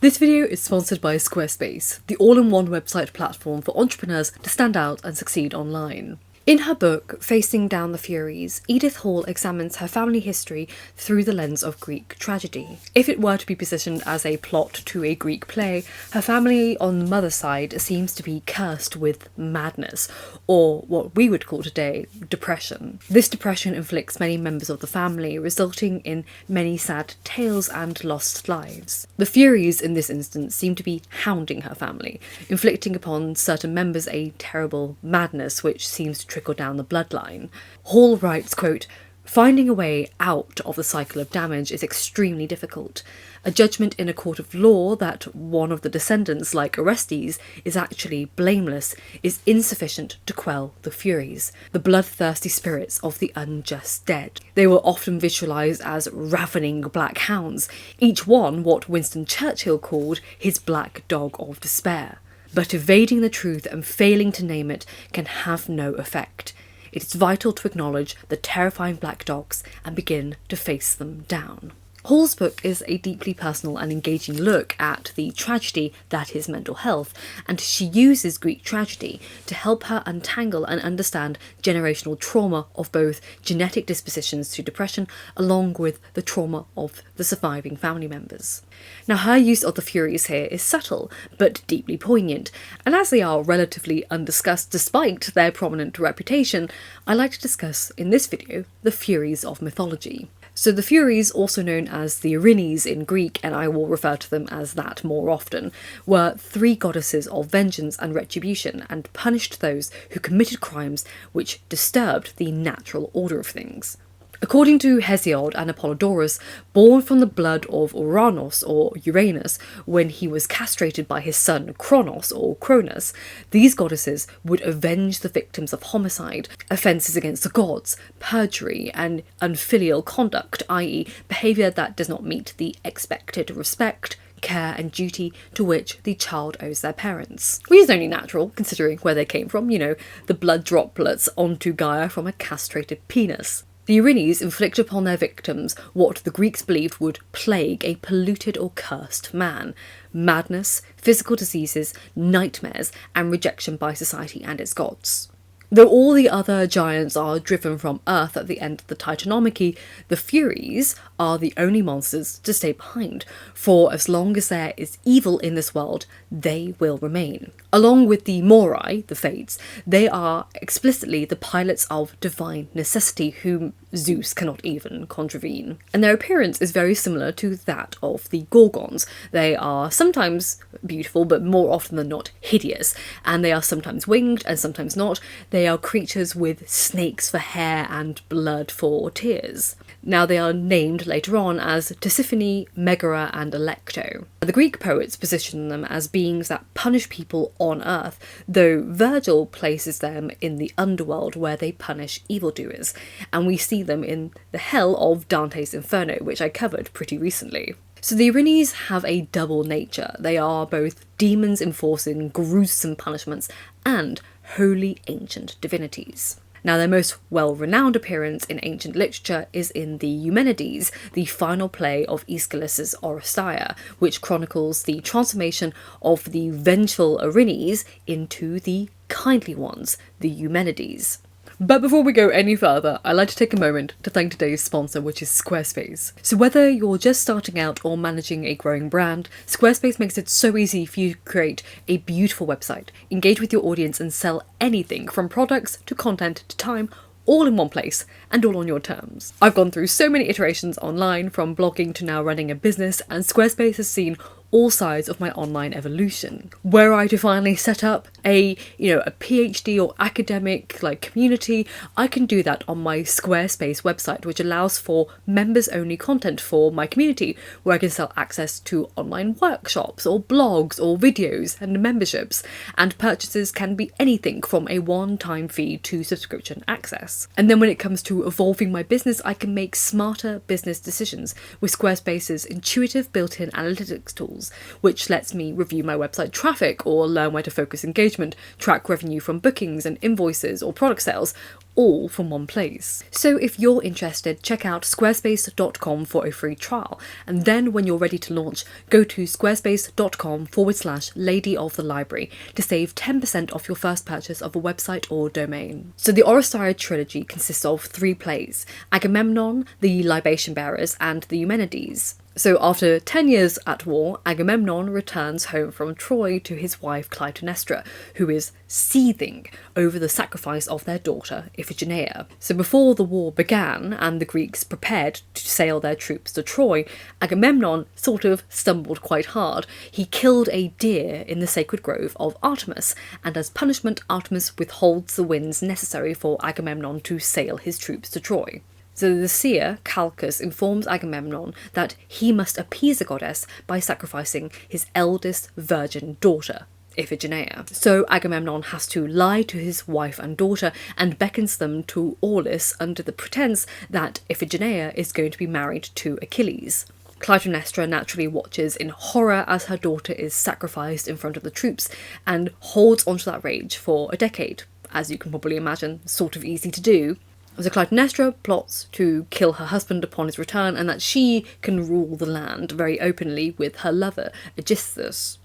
This video is sponsored by Squarespace, the all-in-one website platform for entrepreneurs to stand out and succeed online. In her book, Facing Down the Furies, Edith Hall examines her family history through the lens of Greek tragedy. If it were to be positioned as a plot to a Greek play, her family on the mother's side seems to be cursed with madness, or what we would call today depression. This depression inflicts many members of the family, resulting in many sad tales and lost lives. The Furies in this instance seem to be hounding her family, inflicting upon certain members a terrible madness which seems to trickle down the bloodline. Hall writes, quote, "Finding a way out of the cycle of damage is extremely difficult. A judgment in a court of law that one of the descendants, like Orestes, is actually blameless is insufficient to quell the Furies, the bloodthirsty spirits of the unjust dead. They were often visualised as ravening black hounds, each one what Winston Churchill called his black dog of despair. But evading the truth and failing to name it can have no effect. It is vital to acknowledge the terrifying black dogs and begin to face them down." Hall's book is a deeply personal and engaging look at the tragedy that is mental health, and she uses Greek tragedy to help her untangle and understand generational trauma of both genetic dispositions to depression along with the trauma of the surviving family members. Now, her use of the Furies here is subtle but deeply poignant, and as they are relatively undiscussed despite their prominent reputation, I like to discuss in this video the Furies of mythology. So the Furies, also known as the Erinyes in Greek, and I will refer to them as that more often, were three goddesses of vengeance and retribution and punished those who committed crimes which disturbed the natural order of things. According to Hesiod and Apollodorus, born from the blood of Uranus or Uranus when he was castrated by his son Kronos or Cronus, these goddesses would avenge the victims of homicide, offences against the gods, perjury, and unfilial conduct, i.e. behaviour that does not meet the expected respect, care and duty to which the child owes their parents. Which is only natural, considering where they came from, the blood droplets onto Gaia from a castrated penis. The Erinyes inflict upon their victims what the Greeks believed would plague a polluted or cursed man: madness, physical diseases, nightmares, and rejection by society and its gods. Though all the other giants are driven from Earth at the end of the Titanomachy, the Furies are the only monsters to stay behind, for as long as there is evil in this world, they will remain. Along with the Moirai, the Fates, they are explicitly the pilots of divine necessity whom Zeus cannot even contravene. And their appearance is very similar to that of the Gorgons. They are sometimes beautiful, but more often than not hideous, and they are sometimes winged and sometimes not. They are creatures with snakes for hair and blood for tears. Now they are named later on as Tisiphone, Megara and Alecto. The Greek poets position them as beings that punish people on Earth, though Virgil places them in the underworld where they punish evildoers, and we see them in the hell of Dante's Inferno, which I covered pretty recently. So the Erinyes have a double nature. They are both demons enforcing gruesome punishments and holy ancient divinities. Now, their most well-renowned appearance in ancient literature is in the Eumenides, the final play of Aeschylus's Oresteia, which chronicles the transformation of the vengeful Erinyes into the kindly ones, the Eumenides. But before we go any further, I'd like to take a moment to thank today's sponsor, which is Squarespace. So whether you're just starting out or managing a growing brand, Squarespace makes it so easy for you to create a beautiful website, engage with your audience and sell anything from products to content to time, all in one place and all on your terms. I've gone through so many iterations online, from blogging to now running a business, and Squarespace has seen all sides of my online evolution. Were I to finally set up a PhD or academic community, I can do that on my Squarespace website, which allows for members only content for my community, where I can sell access to online workshops or blogs or videos and memberships, and purchases can be anything from a one-time fee to subscription access. And then when it comes to evolving my business, I can make smarter business decisions with Squarespace's intuitive built-in analytics tools, which lets me review my website traffic or learn where to focus engagement engagement, track revenue from bookings and invoices or product sales, all from one place. So if you're interested, check out squarespace.com for a free trial, and then when you're ready to launch, go to squarespace.com/Lady of the Library to save 10% off your first purchase of a website or domain. So the Oresteia trilogy consists of 3 plays: Agamemnon, the Libation Bearers, and the Eumenides. So after 10 years at war, Agamemnon returns home from Troy to his wife Clytemnestra, who is seething over the sacrifice of their daughter Iphigenia. So before the war began and the Greeks prepared to sail their troops to Troy, Agamemnon sort of stumbled quite hard. He killed a deer in the sacred grove of Artemis, and as punishment Artemis withholds the winds necessary for Agamemnon to sail his troops to Troy. So the seer, Calchas, informs Agamemnon that he must appease the goddess by sacrificing his eldest virgin daughter, Iphigenia. So Agamemnon has to lie to his wife and daughter and beckons them to Aulis under the pretense that Iphigenia is going to be married to Achilles. Clytemnestra naturally watches in horror as her daughter is sacrificed in front of the troops and holds onto that rage for a decade. As you can probably imagine, sort of easy to do. So Clytemnestra plots to kill her husband upon his return, and that she can rule the land very openly with her lover, Aegisthus.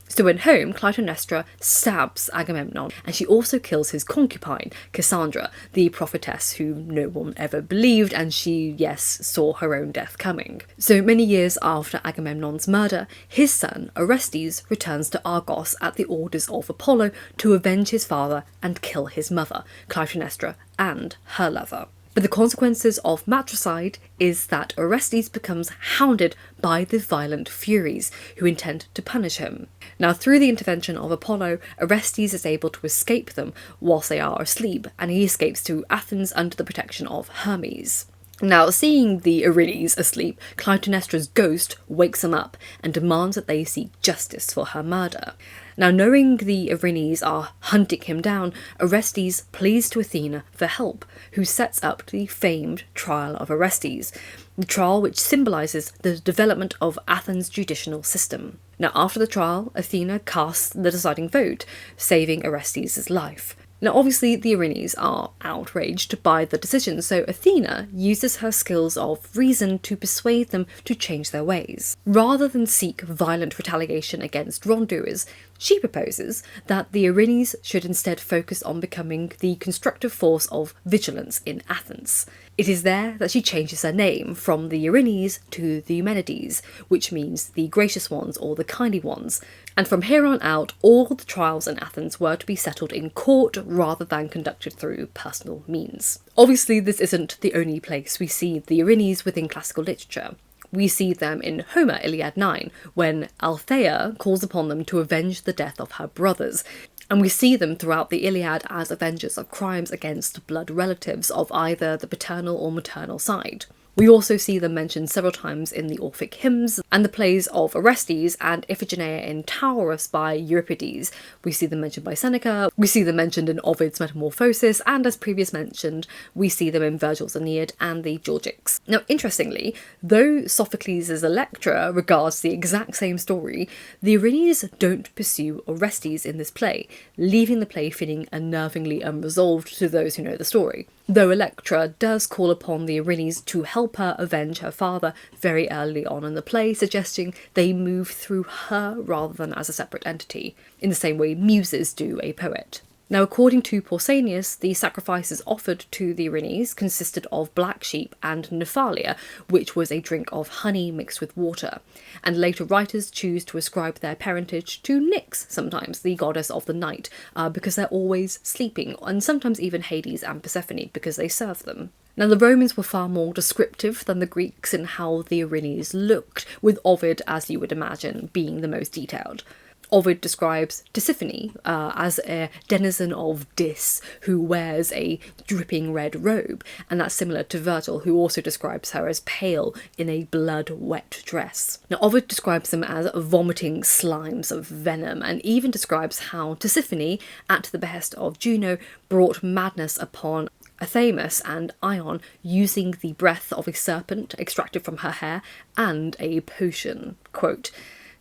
So when home, Clytemnestra stabs Agamemnon, and she also kills his concubine, Cassandra, the prophetess who no one ever believed, and she, yes, saw her own death coming. So many years after Agamemnon's murder, his son, Orestes, returns to Argos at the orders of Apollo to avenge his father and kill his mother, Clytemnestra, and her lover. But the consequences of matricide is that Orestes becomes hounded by the violent Furies, who intend to punish him. Now, through the intervention of Apollo, Orestes is able to escape them whilst they are asleep, and he escapes to Athens under the protection of Hermes. Now, seeing the Erinyes asleep, Clytemnestra's ghost wakes them up and demands that they seek justice for her murder. Now, knowing the Erinyes are hunting him down, Orestes pleads to Athena for help, who sets up the famed trial of Orestes, the trial which symbolises the development of Athens' judicial system. Now, after the trial, Athena casts the deciding vote, saving Orestes' life. Now, obviously, the Erinyes are outraged by the decision, so Athena uses her skills of reason to persuade them to change their ways. Rather than seek violent retaliation against wrongdoers, she proposes that the Erinyes should instead focus on becoming the constructive force of vigilance in Athens. It is there that she changes her name from the Erinyes to the Eumenides, which means the gracious ones or the kindly ones. And from here on out, all the trials in Athens were to be settled in court rather than conducted through personal means. Obviously, this isn't the only place we see the Erinyes within classical literature. We see them in Homer, Iliad 9, when Althea calls upon them to avenge the death of her brothers. And we see them throughout the Iliad as avengers of crimes against blood relatives of either the paternal or maternal side. We also see them mentioned several times in the Orphic hymns and the plays of Orestes and Iphigenia in Taurus by Euripides. We see them mentioned by Seneca, we see them mentioned in Ovid's Metamorphosis, and as previously mentioned, we see them in Virgil's Aeneid and the Georgics. Now, interestingly, though Sophocles' Electra regards the exact same story, the Erinyes don't pursue Orestes in this play, leaving the play feeling unnervingly unresolved to those who know the story. Though Electra does call upon the Erinyes to help her avenge her father very early on in the play, suggesting they move through her rather than as a separate entity, in the same way muses do a poet. Now, according to Pausanias, the sacrifices offered to the Erinyes consisted of black sheep and nephalia, which was a drink of honey mixed with water. And later writers choose to ascribe their parentage to Nyx, sometimes the goddess of the night, because they're always sleeping, and sometimes even Hades and Persephone because they serve them. Now, the Romans were far more descriptive than the Greeks in how the Erinyes looked, with Ovid, as you would imagine, being the most detailed. Ovid describes Tisiphone as a denizen of Dis who wears a dripping red robe, and that's similar to Virgil, who also describes her as pale in a blood-wet dress. Now, Ovid describes them as vomiting slimes of venom, and even describes how Tisiphone, at the behest of Juno, brought madness upon Athamas and Ion using the breath of a serpent extracted from her hair and a potion. Quote,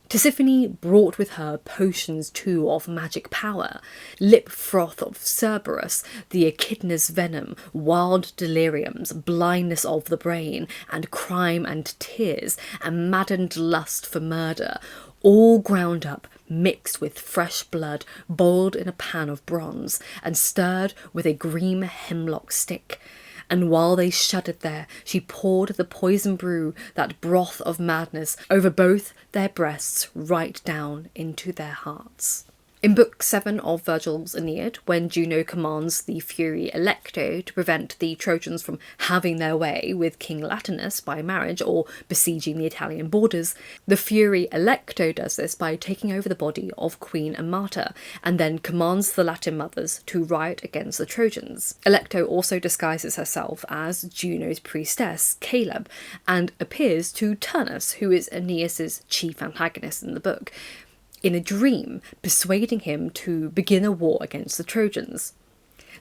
Tisiphone brought with her potions too of magic power, lip froth of Cerberus, the echidna's venom, wild deliriums, blindness of the brain, and crime and tears, and maddened lust for murder, all ground up, mixed with fresh blood, boiled in a pan of bronze, and stirred with a green hemlock stick. And while they shuddered there, she poured the poison brew, that broth of madness, over both their breasts, right down into their hearts. In Book 7 of Virgil's Aeneid, when Juno commands the Fury Electo to prevent the Trojans from having their way with King Latinus by marriage or besieging the Italian borders, the Fury Electo does this by taking over the body of Queen Amata, and then commands the Latin mothers to riot against the Trojans. Electo also disguises herself as Juno's priestess, Caleb, and appears to Turnus, who is Aeneas's chief antagonist in the book, in a dream, persuading him to begin a war against the Trojans.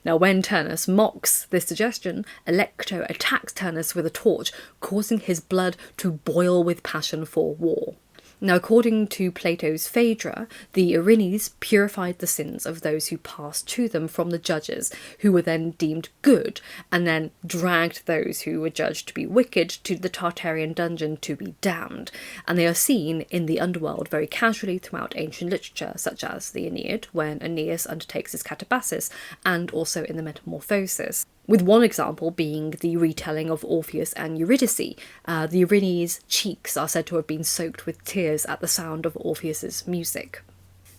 Now, when Turnus mocks this suggestion, Electo attacks Turnus with a torch, causing his blood to boil with passion for war. Now, according to Plato's Phaedra, the Erinyes purified the sins of those who passed to them from the judges, who were then deemed good, and then dragged those who were judged to be wicked to the Tartarian dungeon to be damned. And they are seen in the underworld very casually throughout ancient literature, such as the Aeneid, when Aeneas undertakes his catabasis, and also in the Metamorphosis. With one example being the retelling of Orpheus and Eurydice. The Erinyes' cheeks are said to have been soaked with tears at the sound of Orpheus's music.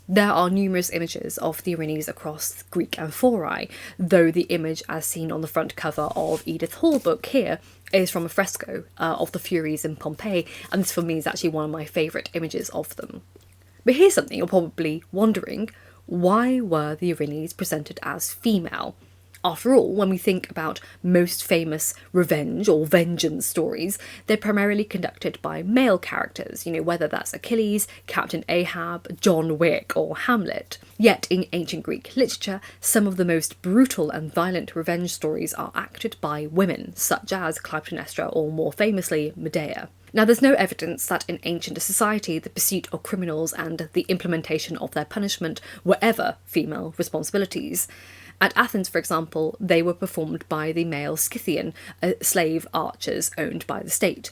There are numerous images of the Erinyes across Greek amphorae, though the image as seen on the front cover of Edith Hall's book here is from a fresco of the Furies in Pompeii, and this for me is actually one of my favourite images of them. But here's something you're probably wondering: why were the Erinyes presented as female? After all, when we think about most famous revenge or vengeance stories, they're primarily conducted by male characters, whether that's Achilles, Captain Ahab, John Wick, or Hamlet. Yet in ancient Greek literature, some of the most brutal and violent revenge stories are acted by women, such as Clytemnestra or, more famously, Medea. Now, there's no evidence that in ancient society the pursuit of criminals and the implementation of their punishment were ever female responsibilities. At Athens, for example, they were performed by the male Scythian, slave archers owned by the state.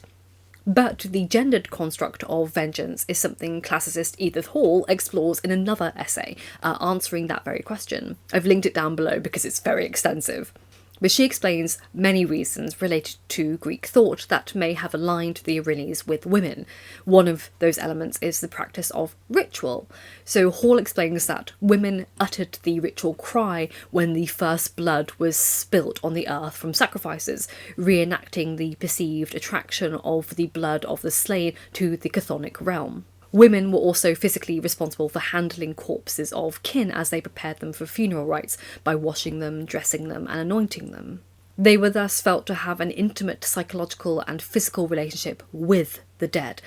But the gendered construct of vengeance is something classicist Edith Hall explores in another essay, answering that very question. I've linked it down below because it's very extensive. But she explains many reasons related to Greek thought that may have aligned the Erinyes with women. One of those elements is the practice of ritual. So Hall explains that women uttered the ritual cry when the first blood was spilt on the earth from sacrifices, reenacting the perceived attraction of the blood of the slain to the chthonic realm. Women were also physically responsible for handling corpses of kin as they prepared them for funeral rites by washing them, dressing them, and anointing them. They were thus felt to have an intimate psychological and physical relationship with the dead,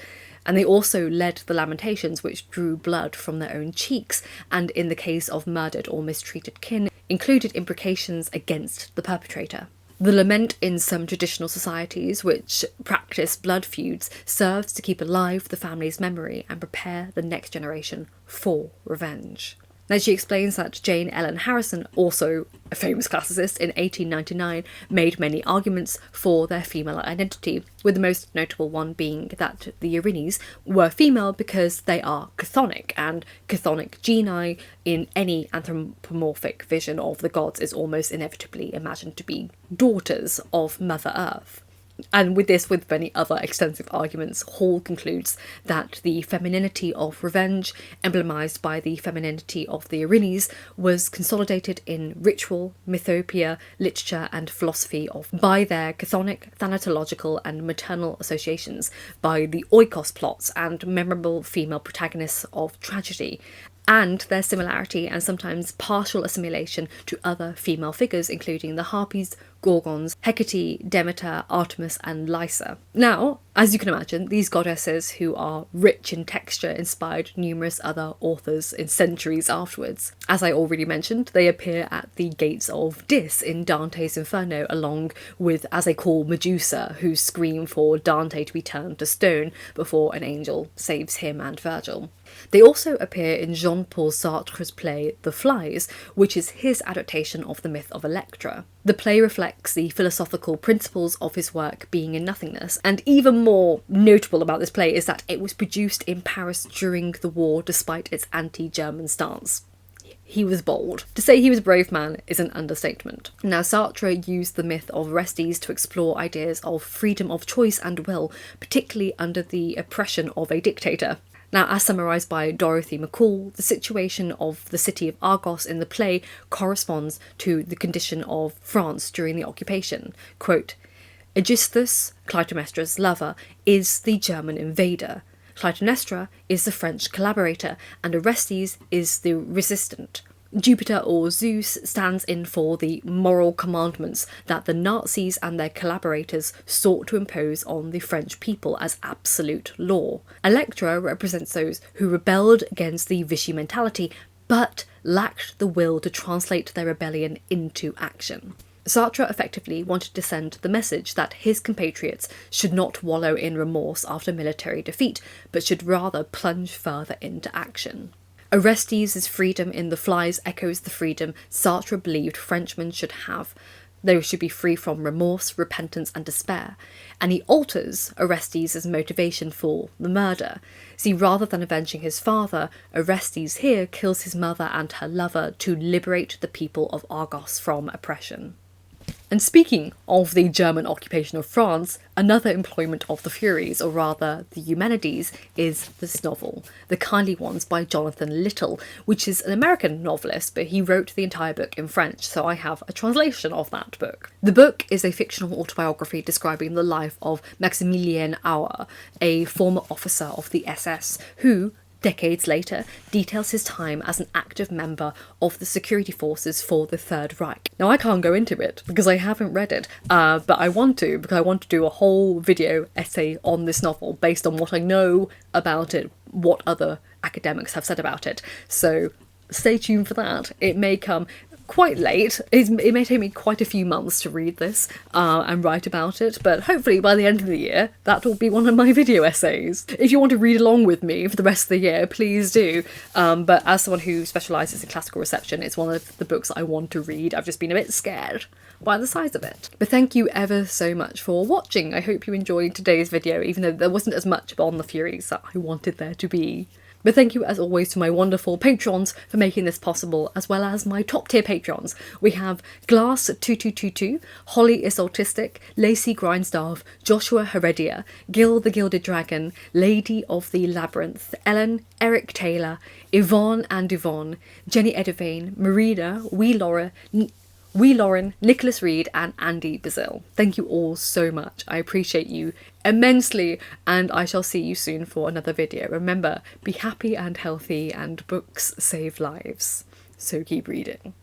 and they also led the lamentations which drew blood from their own cheeks, and in the case of murdered or mistreated kin, included imprecations against the perpetrator. The lament in some traditional societies which practice blood feuds serves to keep alive the family's memory and prepare the next generation for revenge. Now, she explains that Jane Ellen Harrison, also a famous classicist, in 1899 made many arguments for their female identity, with the most notable one being that the Erinyes were female because they are chthonic, and chthonic genii in any anthropomorphic vision of the gods is almost inevitably imagined to be daughters of Mother Earth. And with many other extensive arguments, Hall concludes that the femininity of revenge, emblemized by the femininity of the Erinyes, was consolidated in ritual, mythopoeia, literature and philosophy by their chthonic, thanatological and maternal associations, by the oikos plots and memorable female protagonists of tragedy, and their similarity and sometimes partial assimilation to other female figures, including the Harpies, Gorgons, Hecate, Demeter, Artemis, and Lysa. Now, as you can imagine, these goddesses, who are rich in texture, inspired numerous other authors in centuries afterwards. As I already mentioned, they appear at the gates of Dis in Dante's Inferno, along with, as they call, Medusa, who scream for Dante to be turned to stone before an angel saves him and Virgil. They also appear in Jean-Paul Sartre's play The Flies, which is his adaptation of the myth of Electra. The play reflects the philosophical principles of his work being in nothingness, and even more notable about this play is that it was produced in Paris during the war despite its anti-German stance. He was bold. To say he was a brave man is an understatement. Now, Sartre used the myth of Orestes to explore ideas of freedom of choice and will, particularly under the oppression of a dictator. Now, as summarised by Dorothy McCall, the situation of the city of Argos in the play corresponds to the condition of France during the occupation. Quote, Aegisthus, Clytemnestra's lover, is the German invader. Clytemnestra is the French collaborator, and Orestes is the resistant. Jupiter, or Zeus, stands in for the moral commandments that the Nazis and their collaborators sought to impose on the French people as absolute law. Electra represents those who rebelled against the Vichy mentality, but lacked the will to translate their rebellion into action. Sartre effectively wanted to send the message that his compatriots should not wallow in remorse after military defeat, but should rather plunge further into action. Orestes' freedom in The Flies echoes the freedom Sartre believed Frenchmen should have. They should be free from remorse, repentance, and despair. And he alters Orestes' motivation for the murder. See, rather than avenging his father, Orestes here kills his mother and her lover to liberate the people of Argos from oppression. And speaking of the German occupation of France, another employment of the Furies, or rather the Eumenides, is this novel, The Kindly Ones by Jonathan Little, which is an American novelist, but he wrote the entire book in French, so I have a translation of that book. The book is a fictional autobiography describing the life of Maximilien Auer, a former officer of the SS, who, decades later, details his time as an active member of the security forces for the Third Reich. Now, I can't go into it because I haven't read it, but I want to, because I want to do a whole video essay on this novel based on what I know about it, what other academics have said about it. So stay tuned for that. It may come quite late. It may take me quite a few months to read this and write about it, but hopefully by the end of the year that will be one of my video essays. If you want to read along with me for the rest of the year, please do. But as someone who specialises in classical reception, it's one of the books I want to read. I've just been a bit scared by the size of it. But thank you ever so much for watching. I hope you enjoyed today's video, even though there wasn't as much on the Furies that I wanted there to be. But thank you as always to my wonderful patrons for making this possible, as well as my top tier patrons. We have Glass2222, Holly is Autistic, Lacey Grindstaff, Joshua Heredia, Gil the Gilded Dragon, Lady of the Labyrinth, Ellen, Eric Taylor, Yvonne and Yvonne, Jenny Edivane, Marina, Wee Lauren, Nicholas Reed and Andy Bazil. Thank you all so much. I appreciate you immensely, and I shall see you soon for another video. Remember, be happy and healthy, and books save lives. So keep reading.